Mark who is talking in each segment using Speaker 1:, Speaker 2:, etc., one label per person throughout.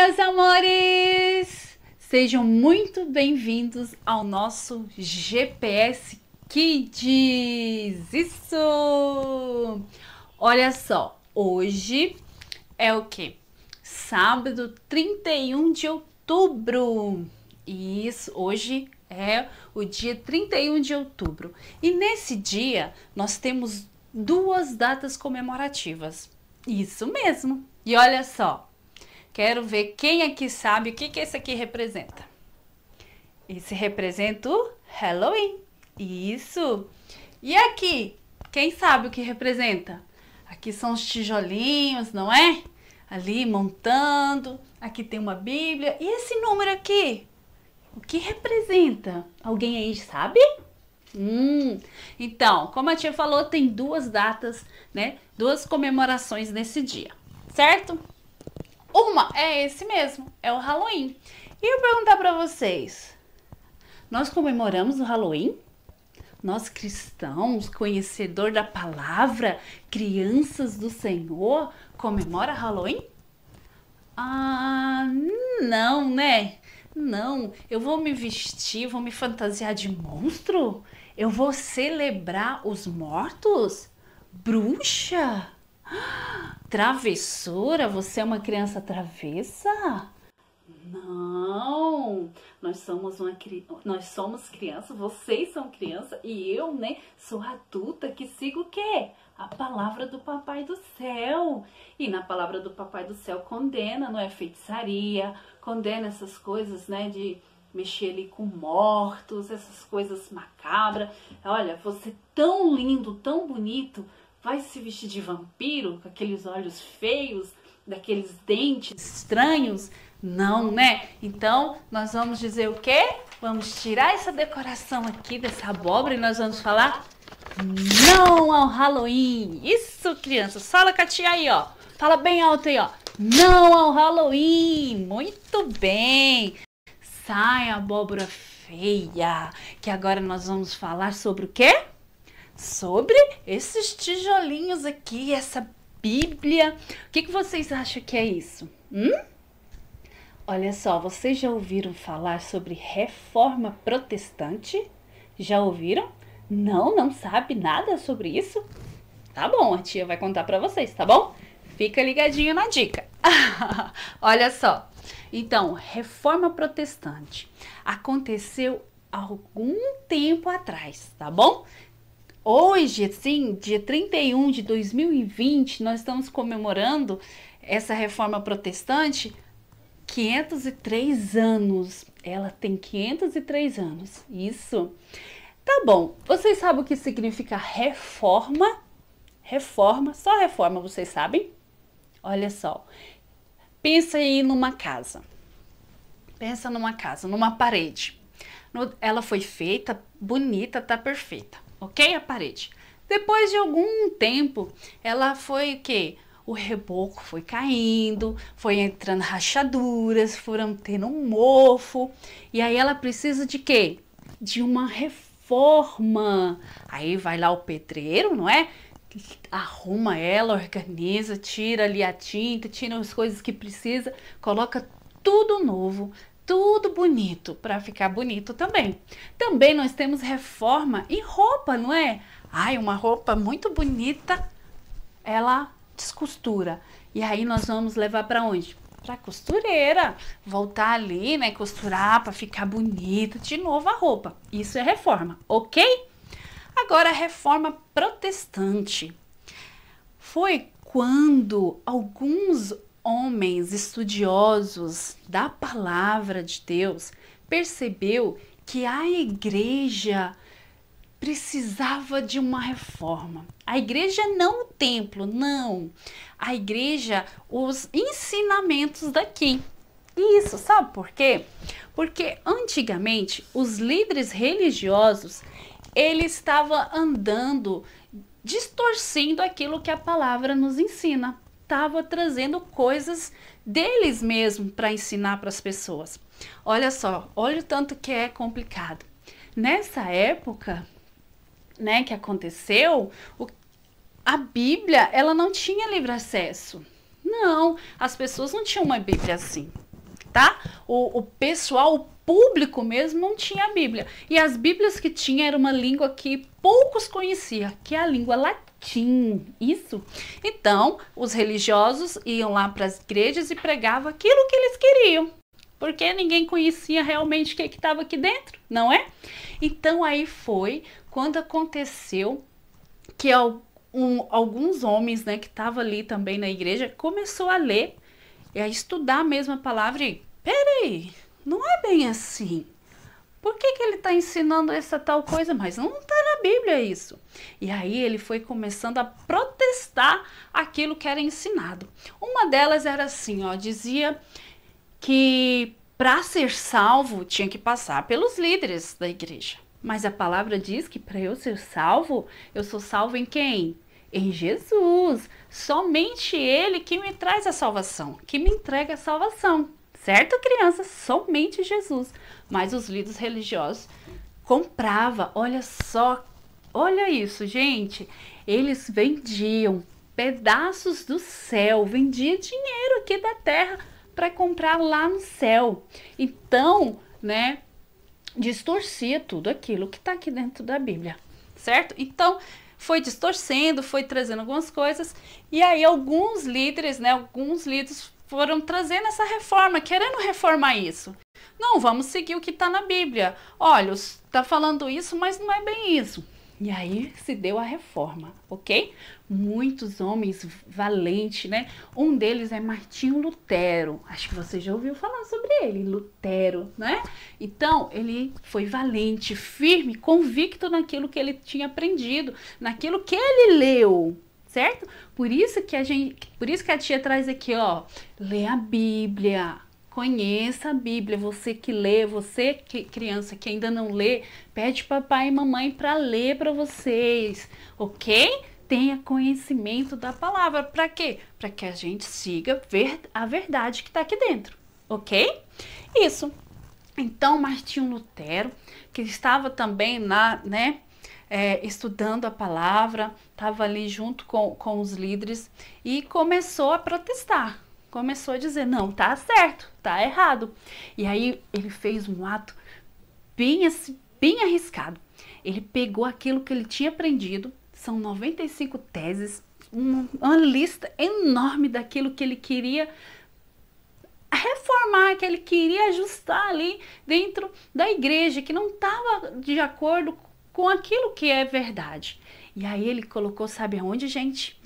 Speaker 1: meus amores! Sejam muito bem-vindos ao nosso GPS Kids! Isso! Olha só, hoje é o quê? Sábado 31 de outubro. Isso, hoje é o dia 31 de outubro. E nesse dia nós temos duas datas comemorativas. Isso mesmo. E olha só, quero ver quem aqui sabe o que esse aqui representa. Esse representa o Halloween. Isso. E aqui, quem sabe o que representa? Aqui são os tijolinhos, não é? Ali montando. Aqui tem uma Bíblia. E esse número aqui? O que representa? Alguém aí sabe? Então, como a tia falou, tem duas datas, né? Duas comemorações nesse dia, certo? Uma é esse mesmo, é o Halloween. E eu perguntar para vocês, nós comemoramos o Halloween? Nós cristãos, conhecedor da palavra, crianças do Senhor, comemora Halloween? Não, né? Não, eu vou me vestir, vou me fantasiar de monstro? Eu vou celebrar os mortos? Bruxa? Travessura? Você é uma criança travessa? Não, nós somos crianças, vocês são criança e eu, né, sou adulta que sigo o quê? A palavra do Papai do Céu. E na palavra do Papai do Céu condena, não é feitiçaria, condena essas coisas, né, de mexer ali com mortos, essas coisas macabras. Olha, você tão lindo, tão bonito, vai se vestir de vampiro, com aqueles olhos feios, daqueles dentes estranhos? Não, né? Então, nós vamos dizer o quê? Vamos tirar essa decoração aqui dessa abóbora e nós vamos falar não ao Halloween. Isso, crianças. Fala com a tia aí, ó. Fala bem alto aí, ó. Não ao Halloween. Muito bem. Sai, abóbora feia. Que agora nós vamos falar sobre o quê? Sobre esses tijolinhos aqui, essa Bíblia. O que vocês acham que é isso? Olha só, vocês já ouviram falar sobre reforma protestante? Já ouviram? Não sabe nada sobre isso? Tá bom, a tia vai contar pra vocês, tá bom? Fica ligadinho na dica. Olha só, então, reforma protestante aconteceu algum tempo atrás, tá bom? Hoje, assim, dia 31 de 2020, nós estamos comemorando essa reforma protestante 503 anos. Ela tem 503 anos. Isso. Tá bom. Vocês sabem o que significa reforma? Reforma, só reforma, vocês sabem? Olha só. Pensa aí numa casa. Pensa numa casa, numa parede. Ela foi feita, bonita, tá perfeita. Ok? A parede. Depois de algum tempo, ela foi o quê? O reboco foi caindo, foi entrando rachaduras, foram tendo um mofo. E aí ela precisa de quê? De uma reforma. Aí vai lá o pedreiro, não é? Arruma ela, organiza, tira ali a tinta, tira as coisas que precisa, coloca tudo novo, tudo bonito, para ficar bonito também. Também nós temos reforma em roupa, não é? Ai, uma roupa muito bonita, ela descostura. E aí nós vamos levar para onde? Para costureira. Voltar ali, né, costurar para ficar bonita de novo a roupa. Isso é reforma, ok? Agora, a reforma protestante foi quando alguns homens estudiosos da palavra de Deus percebeu que a igreja precisava de uma reforma. A igreja não o templo, não. A igreja, os ensinamentos daqui. Isso, sabe por quê? Porque antigamente os líderes religiosos, eles estavam andando, distorcendo aquilo que a palavra nos ensina. Estava trazendo coisas deles mesmos para ensinar para as pessoas. Olha só, olha o tanto que é complicado. Nessa época, né, que aconteceu, a Bíblia, ela não tinha livre acesso. Não, as pessoas não tinham uma Bíblia assim. tá? O pessoal, o público mesmo, não tinha a Bíblia. E as Bíblias que tinha era uma língua que poucos conheciam, que é a língua latim. Isso. Então, os religiosos iam lá para as igrejas e pregavam aquilo que eles queriam. Porque ninguém conhecia realmente o que estava aqui dentro, não é? Então, aí foi quando aconteceu que alguns homens, né, que estavam ali também na igreja, começou a ler e a estudar mesmo a palavra e, peraí, não é bem assim. Por que ele está ensinando essa tal coisa? Mas não está na Bíblia isso. E aí ele foi começando a protestar aquilo que era ensinado. Uma delas era assim, ó, dizia que para ser salvo tinha que passar pelos líderes da igreja. Mas a palavra diz que para eu ser salvo, eu sou salvo em quem? Em Jesus. Somente Ele que me traz a salvação, que me entrega a salvação. Certo, crianças? Somente Jesus. Mas os líderes religiosos compravam. Olha só, olha isso, gente. Eles vendiam pedaços do céu, vendiam dinheiro aqui da terra para comprar lá no céu. Então, né, distorcia tudo aquilo que está aqui dentro da Bíblia, certo? Então, foi distorcendo, foi trazendo algumas coisas, e aí alguns líderes foram trazendo essa reforma, querendo reformar isso. Não, vamos seguir o que está na Bíblia. Olha, está falando isso, mas não é bem isso. E aí se deu a reforma, ok? Muitos homens valentes, né? Um deles é Martinho Lutero. Acho que você já ouviu falar sobre ele, Lutero, né? Então, ele foi valente, firme, convicto naquilo que ele tinha aprendido, naquilo que ele leu, certo? Por isso que a tia traz aqui, ó, lê a Bíblia. Conheça a Bíblia, você que lê, você que criança que ainda não lê, pede papai e mamãe para ler para vocês, ok? Tenha conhecimento da palavra, para quê? Para que a gente siga a verdade que está aqui dentro, ok? Isso. Então, Martinho Lutero, que estava também estudando a palavra, estava ali junto com os líderes e começou a protestar. Começou a dizer, não, tá certo, tá errado. E aí ele fez um ato bem arriscado. Ele pegou aquilo que ele tinha aprendido, são 95 teses, uma lista enorme daquilo que ele queria reformar, que ele queria ajustar ali dentro da igreja, que não estava de acordo com aquilo que é verdade. E aí ele colocou, sabe aonde, gente?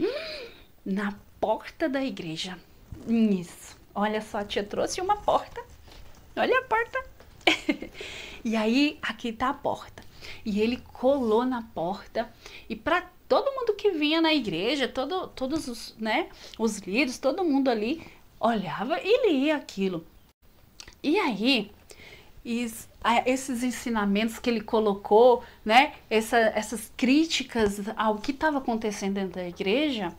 Speaker 1: Na porta da igreja. Isso. Olha só, a tia trouxe uma porta. Olha a porta. E aí, aqui tá a porta. E ele colou na porta. E para todo mundo que vinha na igreja, todos os líderes, todo mundo ali olhava e lia aquilo. E aí, esses ensinamentos que ele colocou, né? Essas críticas ao que estava acontecendo dentro da igreja,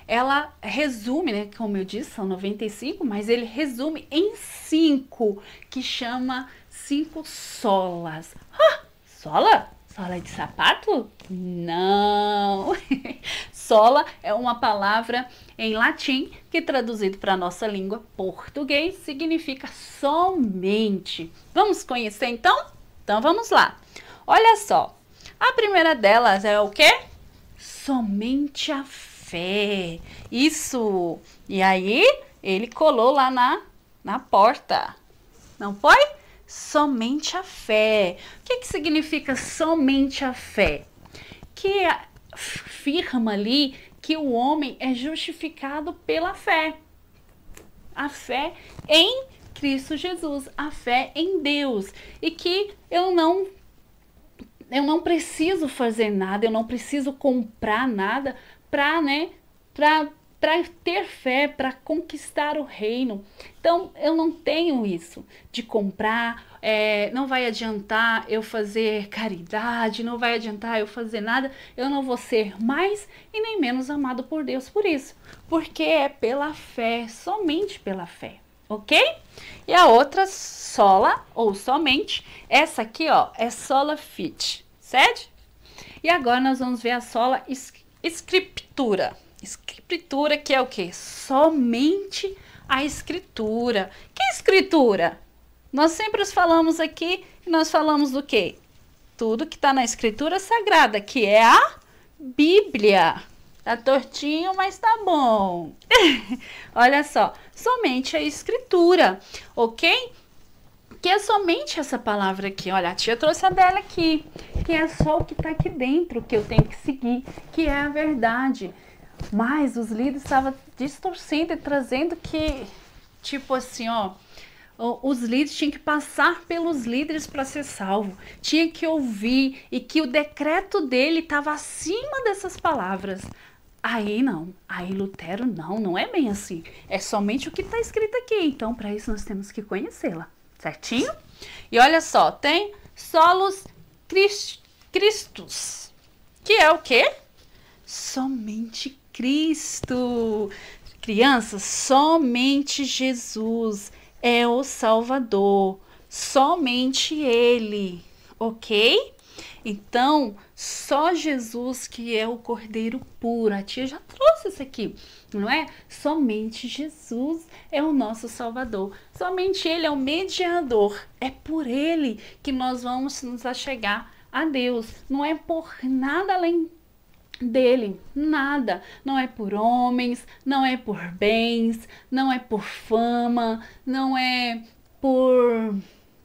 Speaker 1: ela resume, né, como eu disse, são 95, mas ele resume em 5, que chama 5 solas. Sola? Sola de sapato? Não! Sola é uma palavra em latim que, traduzido para a nossa língua português, significa somente. Vamos conhecer então? Então vamos lá. Olha só, a primeira delas é o quê? Somente a fé. Isso. E aí ele colou lá na porta. Não foi? Somente a fé. O que significa somente a fé? Que afirma ali que o homem é justificado pela fé. A fé em Cristo Jesus, a fé em Deus. E que eu não preciso fazer nada, eu não preciso comprar nada para ter fé, para conquistar o reino. Então, eu não tenho isso de comprar, não vai adiantar eu fazer caridade, não vai adiantar eu fazer nada, eu não vou ser mais e nem menos amado por Deus por isso, porque é pela fé, somente pela fé, ok? E a outra, sola, ou somente, essa aqui, ó, é sola fide, certo? E agora nós vamos ver a sola escritura. Escritura, que é o quê? Somente a escritura. Que escritura? Nós sempre falamos aqui, nós falamos do quê? Tudo que está na escritura sagrada, que é a Bíblia. Tá tortinho, mas tá bom. Olha só, somente a escritura, ok? Que é somente essa palavra aqui. Olha, a tia trouxe a dela aqui, que é só o que tá aqui dentro, que eu tenho que seguir, que é a verdade. Mas os líderes estavam distorcendo e trazendo que, tipo assim, ó, os líderes tinham que passar pelos líderes para ser salvo, tinha que ouvir e que o decreto dele estava acima dessas palavras. Aí não, aí Lutero não é bem assim, é somente o que está escrito aqui, então para isso nós temos que conhecê-la, certinho? E olha só, tem solos Christus, que é o quê? Somente Cristo. Crianças, somente Jesus é o Salvador, somente Ele, ok? Então, só Jesus que é o Cordeiro puro. A tia já trouxe isso aqui, não é? Somente Jesus é o nosso Salvador. Somente Ele é o mediador. É por Ele que nós vamos nos achegar a Deus. Não é por nada além dele, nada. Não é por homens, não é por bens, não é por fama, não é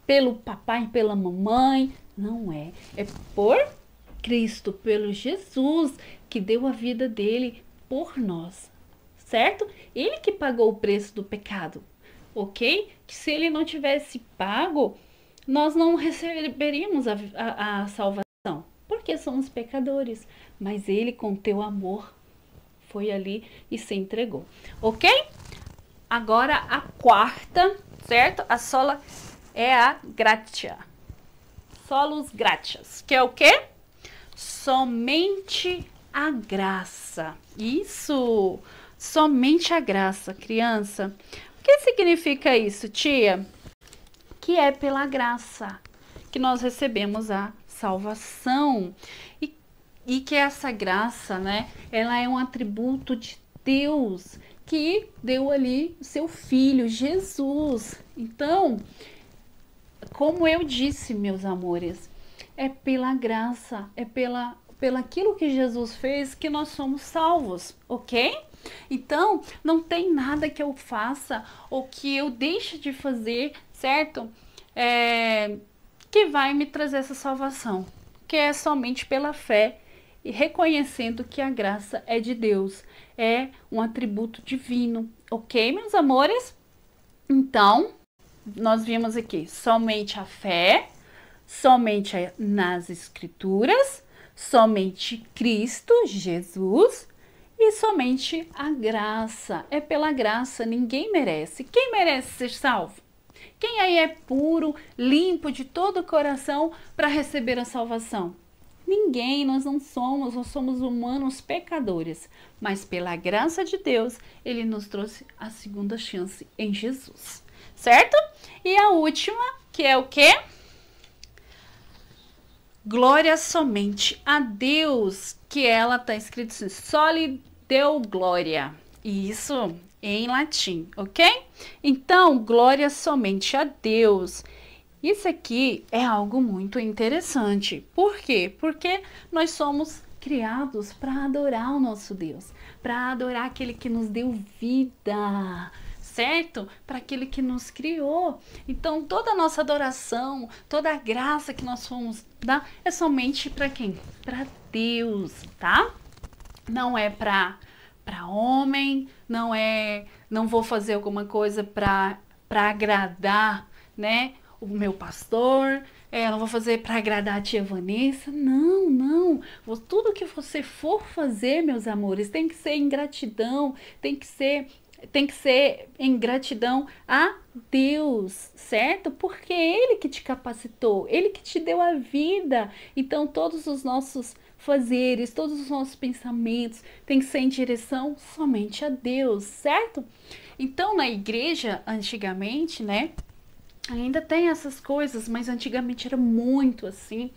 Speaker 1: pelo papai e pela mamãe, não é. É por Cristo, pelo Jesus que deu a vida dele por nós, certo? Ele que pagou o preço do pecado, ok? Que se ele não tivesse pago, nós não receberíamos a salvação, porque somos pecadores. Mas ele, com teu amor, foi ali e se entregou, ok? Agora a quarta, certo? A sola é a gratia. Solus gratias, que é o quê? Somente a graça. Isso, somente a graça, criança. O que significa isso, tia? Que é pela graça que nós recebemos a salvação. E que essa graça, né, ela é um atributo de Deus que deu ali o seu Filho, Jesus. Então, como eu disse, meus amores, é pela graça, é pela aquilo que Jesus fez que nós somos salvos, ok? Então, não tem nada que eu faça ou que eu deixe de fazer, certo? Que vai me trazer essa salvação, que é somente pela fé e reconhecendo que a graça é de Deus, é um atributo divino, ok, meus amores? Então, nós vimos aqui somente a fé, somente nas escrituras, somente Cristo, Jesus, e somente a graça. É pela graça, ninguém merece. Quem merece ser salvo? Quem aí é puro, limpo de todo o coração para receber a salvação? Ninguém, nós somos humanos pecadores, mas pela graça de Deus, Ele nos trouxe a segunda chance em Jesus, certo? E a última, que é o quê? Glória somente a Deus, que ela está escrito assim, soli deo gloria, isso em latim, ok? Então, glória somente a Deus. Isso aqui é algo muito interessante. Por quê? Porque nós somos criados para adorar o nosso Deus, para adorar aquele que nos deu vida, certo? Para aquele que nos criou. Então, toda a nossa adoração, toda a graça que nós fomos dar é somente para quem? Para Deus, tá? Não é para homem, não vou fazer alguma coisa para agradar, né? O meu pastor, não vou fazer para agradar a tia Vanessa, não, tudo que você for fazer, meus amores, tem que ser em gratidão, tem que ser em gratidão a Deus, certo? Porque é Ele que te capacitou, Ele que te deu a vida, então todos os nossos fazeres, todos os nossos pensamentos tem que ser em direção somente a Deus, certo? Então na igreja, antigamente, né? Ainda tem essas coisas, mas antigamente era muito assim.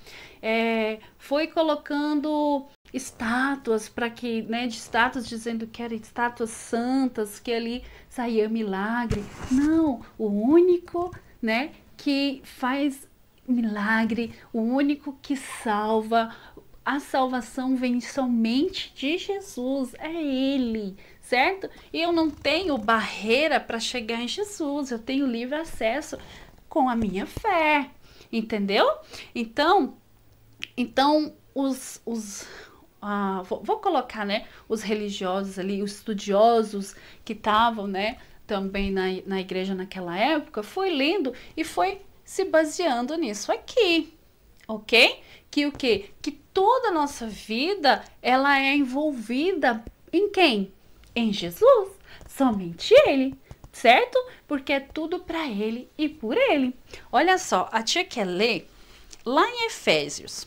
Speaker 1: Foi colocando estátuas para que, né, de estátuas dizendo que eram estátuas santas, que ali saía milagre. Não, o único, né, que faz milagre, o único que salva, a salvação vem somente de Jesus, é Ele, certo? E eu não tenho barreira para chegar em Jesus, eu tenho livre acesso com a minha fé, entendeu? Então vou colocar, né, os religiosos ali, os estudiosos que estavam, né, também na igreja naquela época, foi lendo e foi se baseando nisso aqui, ok? Que o quê? Que toda a nossa vida, ela é envolvida em quem? Em Jesus, somente Ele, certo? Porque é tudo para Ele e por Ele. Olha só, a tia quer ler lá em Efésios.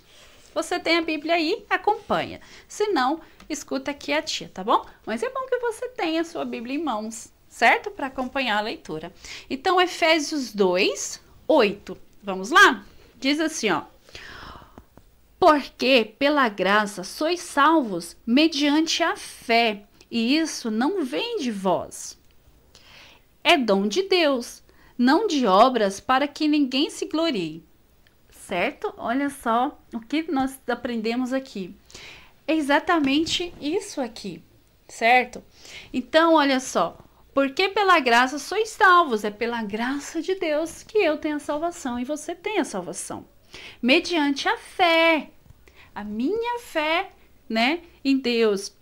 Speaker 1: Você tem a Bíblia aí, acompanha. Se não, escuta aqui a tia, tá bom? Mas é bom que você tenha a sua Bíblia em mãos, certo? Para acompanhar a leitura. Então, Efésios 2, 8. Vamos lá? Diz assim, ó. Porque pela graça sois salvos mediante a fé, e isso não vem de vós. É dom de Deus, não de obras para que ninguém se glorie. Certo? Olha só o que nós aprendemos aqui. É exatamente isso aqui, certo? Então, olha só. Porque pela graça sois salvos. É pela graça de Deus que eu tenho a salvação e você tem a salvação. Mediante a fé. A minha fé, né, em Deus.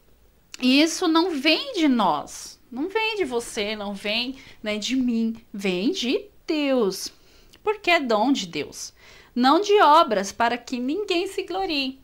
Speaker 1: E isso não vem de nós. Não vem de você, não vem, né, de mim. Vem de Deus. Porque é dom de Deus. Não de obras, para que ninguém se glorie.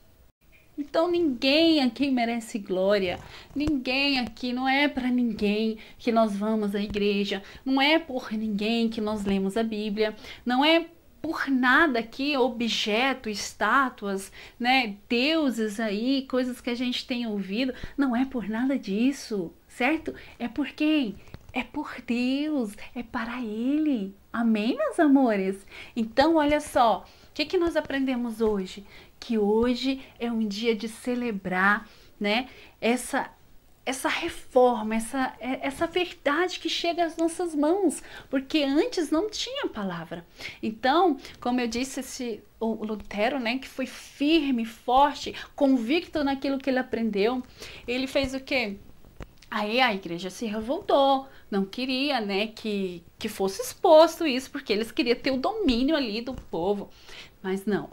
Speaker 1: Então ninguém aqui merece glória, ninguém aqui, não é para ninguém que nós vamos à igreja, não é por ninguém que nós lemos a Bíblia, não é por nada aqui, objeto, estátuas, né, deuses aí, coisas que a gente tem ouvido, não é por nada disso, certo? É por quem? É por Deus, é para Ele. Amém, meus amores? Então, olha só, o que nós aprendemos hoje? Que hoje é um dia de celebrar, né, essa reforma, essa verdade que chega às nossas mãos, porque antes não tinha palavra. Então, como eu disse, o Lutero, né, que foi firme, forte, convicto naquilo que ele aprendeu, ele fez o quê? Aí a igreja se revoltou, não queria, né, que fosse exposto isso, porque eles queriam ter o domínio ali do povo. Mas não,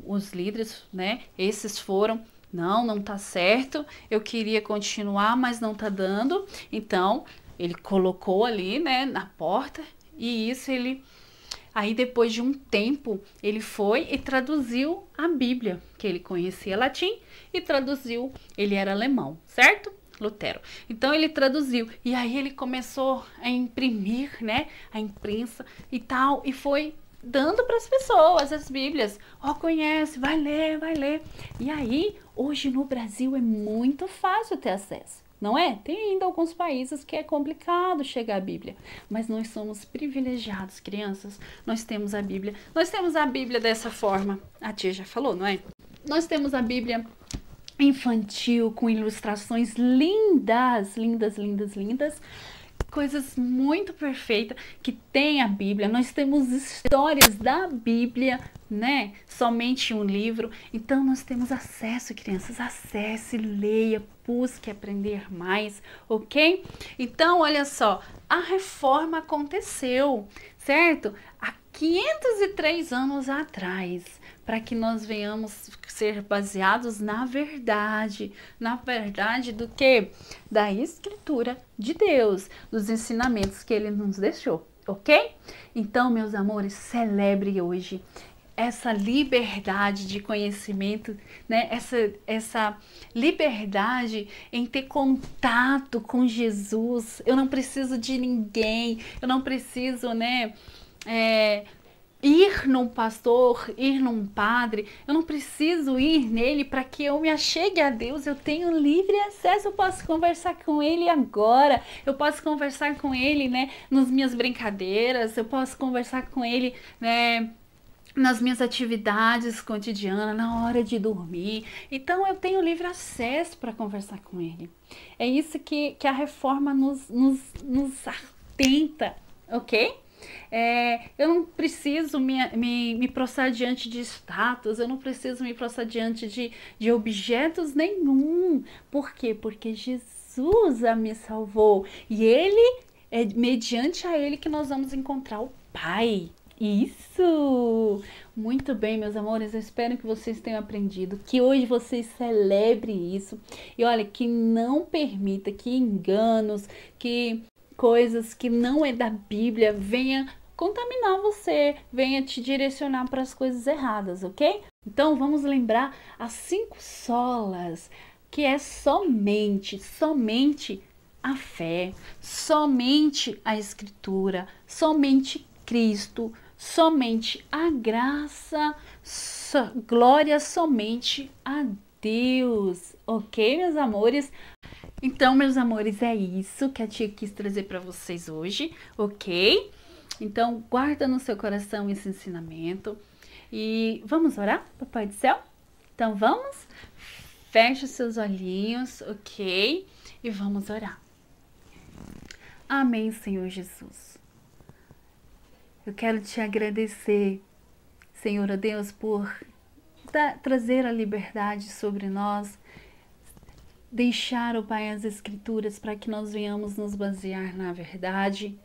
Speaker 1: os líderes, né, esses foram, não tá certo, eu queria continuar, mas não tá dando. Então, ele colocou ali, né, na porta, e isso aí depois de um tempo, ele foi e traduziu a Bíblia, que ele conhecia latim, e traduziu, ele era alemão, certo? Lutero. Então ele traduziu e aí ele começou a imprimir, né, a imprensa e tal, e foi dando para as pessoas as Bíblias. Ó, conhece, vai ler, vai ler. E aí, hoje no Brasil é muito fácil ter acesso, não é? Tem ainda alguns países que é complicado chegar à Bíblia, mas nós somos privilegiados, crianças. Nós temos a Bíblia. Nós temos a Bíblia dessa forma. A tia já falou, não é? Nós temos a Bíblia infantil, com ilustrações lindas, lindas, lindas, lindas, coisas muito perfeitas que tem a Bíblia. Nós temos histórias da Bíblia, né? Somente um livro. Então nós temos acesso, crianças, acesse, leia, busque aprender mais, ok? Então, olha só, a reforma aconteceu, certo? Há 503 anos atrás, para que nós venhamos ser baseados na verdade do que? Da Escritura de Deus, dos ensinamentos que Ele nos deixou, ok? Então, meus amores, celebre hoje essa liberdade de conhecimento, né? Essa liberdade em ter contato com Jesus. Eu não preciso de ninguém, eu não preciso, né, ir num pastor, ir num padre, eu não preciso ir nele para que eu me achegue a Deus. Eu tenho livre acesso, eu posso conversar com ele agora, eu posso conversar com ele, né, nas minhas brincadeiras, eu posso conversar com ele, né, nas minhas atividades cotidianas, na hora de dormir. Então eu tenho livre acesso para conversar com ele. É isso que a reforma nos atenta, ok? Eu não preciso me prostrar diante de estátuas, eu não preciso me prostrar diante de objetos nenhum. Por quê? Porque Jesus me salvou e ele é mediante a ele que nós vamos encontrar o Pai. Isso! Muito bem, meus amores, eu espero que vocês tenham aprendido, que hoje vocês celebrem isso e olha, que não permita que enganos, que coisas que não é da Bíblia venha contaminar você, venha te direcionar para as coisas erradas, ok? Então vamos lembrar as 5 solas, que é somente a fé, somente a Escritura, somente Cristo, somente a graça, glória somente a Deus, ok, meus amores? Então, meus amores, é isso que a tia quis trazer para vocês hoje, ok? Então, guarda no seu coração esse ensinamento e vamos orar, Papai do Céu? Então, vamos? Feche os seus olhinhos, ok? E vamos orar. Amém, Senhor Jesus. Eu quero te agradecer, Senhor Deus, por trazer a liberdade sobre nós, deixar, ó Pai, as Escrituras para que nós venhamos nos basear na verdade.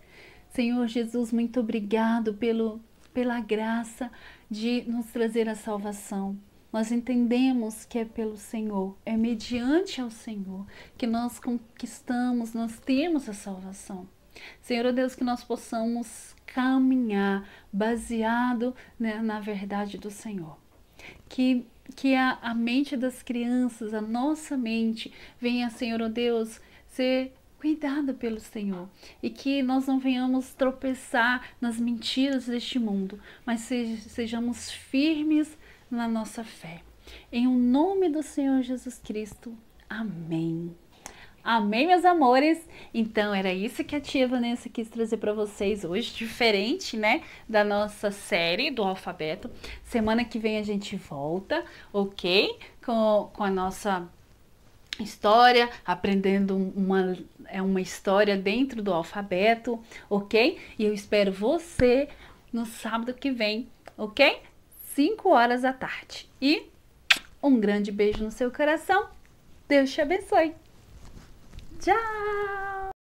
Speaker 1: Senhor Jesus, muito obrigado pela graça de nos trazer a salvação. Nós entendemos que é pelo Senhor, é mediante ao Senhor que nós conquistamos, nós temos a salvação. Senhor Deus, que nós possamos caminhar baseado, né, na verdade do Senhor. Que a mente das crianças, a nossa mente, venha, Senhor Deus, ser cuidada pelo Senhor. E que nós não venhamos tropeçar nas mentiras deste mundo, mas sejamos firmes na nossa fé. Em o nome do Senhor Jesus Cristo. Amém. Amém, meus amores? Então, era isso que a tia Vanessa quis trazer para vocês hoje, diferente, né, da nossa série do alfabeto. Semana que vem a gente volta, ok? Com a nossa história, aprendendo uma história dentro do alfabeto, ok? E eu espero você no sábado que vem, ok? 5 horas da tarde. E um grande beijo no seu coração. Deus te abençoe. Tchau!